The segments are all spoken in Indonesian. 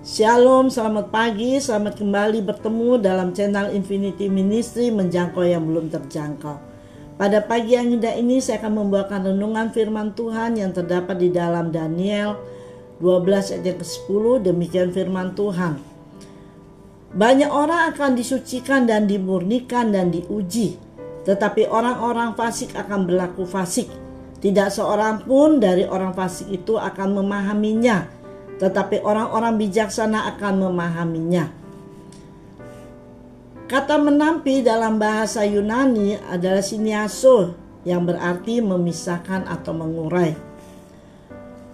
Shalom, selamat pagi, selamat kembali bertemu dalam channel Infinity Ministry menjangkau yang belum terjangkau. Pada pagi yang indah ini saya akan membawakan renungan firman Tuhan yang terdapat di dalam Daniel 12 ayat ke-10. Demikian firman Tuhan. Banyak orang akan disucikan dan dimurnikan dan diuji, tetapi orang-orang fasik akan berlaku fasik. Tidak seorang pun dari orang fasik itu akan memahaminya, tetapi orang-orang bijaksana akan memahaminya. Kata menampi dalam bahasa Yunani adalah siniaso, yang berarti memisahkan atau mengurai.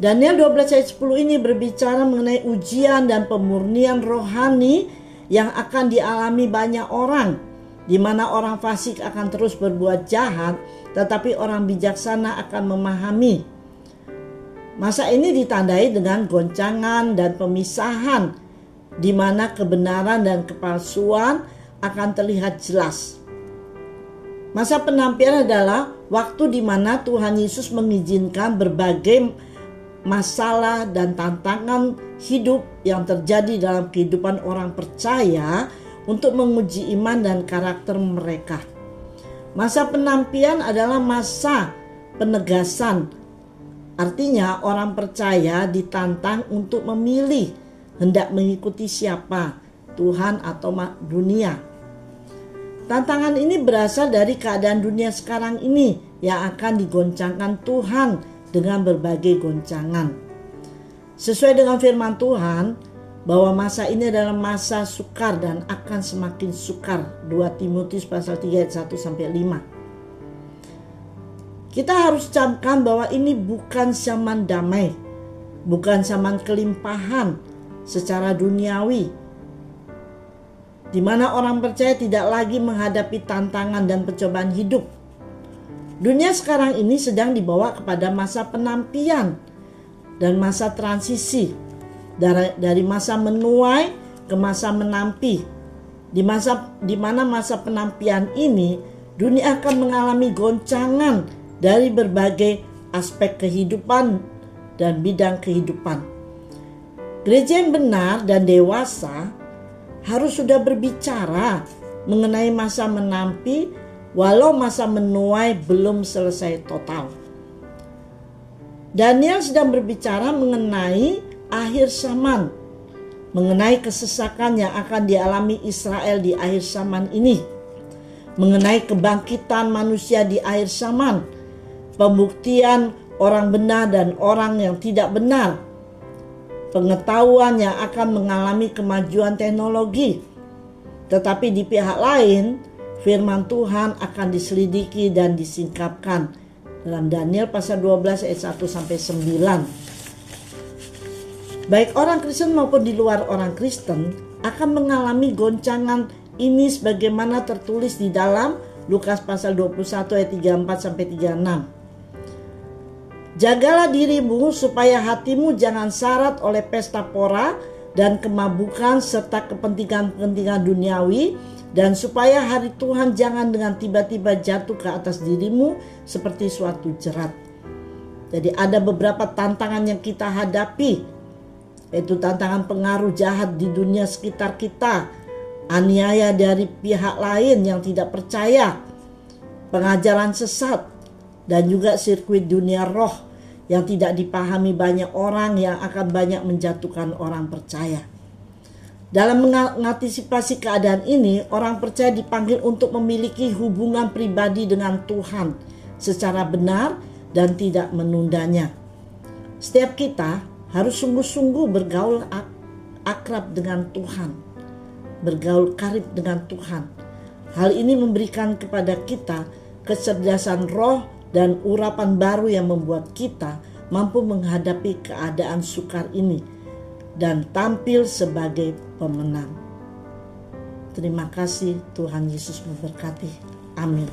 Daniel 12 ayat 10 ini berbicara mengenai ujian dan pemurnian rohani yang akan dialami banyak orang, di mana orang fasik akan terus berbuat jahat, tetapi orang bijaksana akan memahami. Masa ini ditandai dengan goncangan dan pemisahan, di mana kebenaran dan kepalsuan akan terlihat jelas. Masa penampian adalah waktu di mana Tuhan Yesus mengizinkan berbagai masalah dan tantangan hidup yang terjadi dalam kehidupan orang percaya untuk menguji iman dan karakter mereka. Masa penampian adalah masa penegasan. Artinya orang percaya ditantang untuk memilih hendak mengikuti siapa, Tuhan atau dunia. Tantangan ini berasal dari keadaan dunia sekarang ini yang akan digoncangkan Tuhan dengan berbagai goncangan. Sesuai dengan firman Tuhan bahwa masa ini adalah masa sukar dan akan semakin sukar. 2 Timotius pasal 3 ayat 1-5. Kita harus camkan bahwa ini bukan zaman damai, bukan zaman kelimpahan secara duniawi, di mana orang percaya tidak lagi menghadapi tantangan dan percobaan hidup. Dunia sekarang ini sedang dibawa kepada masa penampian dan masa transisi, dari masa menuai ke masa menampi. Di mana masa penampian ini, dunia akan mengalami goncangan dari berbagai aspek kehidupan dan bidang kehidupan. Gereja yang benar dan dewasa harus sudah berbicara mengenai masa menampi, walau masa menuai belum selesai total. Daniel sedang berbicara mengenai akhir zaman, mengenai kesesakan yang akan dialami Israel di akhir zaman ini, mengenai kebangkitan manusia di akhir zaman, pembuktian orang benar dan orang yang tidak benar, pengetahuan yang akan mengalami kemajuan teknologi. Tetapi di pihak lain, firman Tuhan akan diselidiki dan disingkapkan dalam Daniel pasal 12 ayat 1-9. Baik orang Kristen maupun di luar orang Kristen akan mengalami goncangan ini sebagaimana tertulis di dalam Lukas pasal 21 ayat 34-36. Jagalah dirimu supaya hatimu jangan syarat oleh pesta pora dan kemabukan serta kepentingan-kepentingan duniawi, dan supaya hari Tuhan jangan dengan tiba-tiba jatuh ke atas dirimu seperti suatu jerat. Jadi ada beberapa tantangan yang kita hadapi, yaitu tantangan pengaruh jahat di dunia sekitar kita, aniaya dari pihak lain yang tidak percaya, pengajaran sesat, dan juga sirkuit dunia roh yang tidak dipahami banyak orang yang akan banyak menjatuhkan orang percaya. Dalam mengantisipasi keadaan ini, orang percaya dipanggil untuk memiliki hubungan pribadi dengan Tuhan secara benar dan tidak menundanya. Setiap kita harus sungguh-sungguh bergaul akrab dengan Tuhan, bergaul karib dengan Tuhan. Hal ini memberikan kepada kita kecerdasan roh dan urapan baru yang membuat kita mampu menghadapi keadaan sukar ini dan tampil sebagai pemenang. Terima kasih, Tuhan Yesus memberkati. Amin.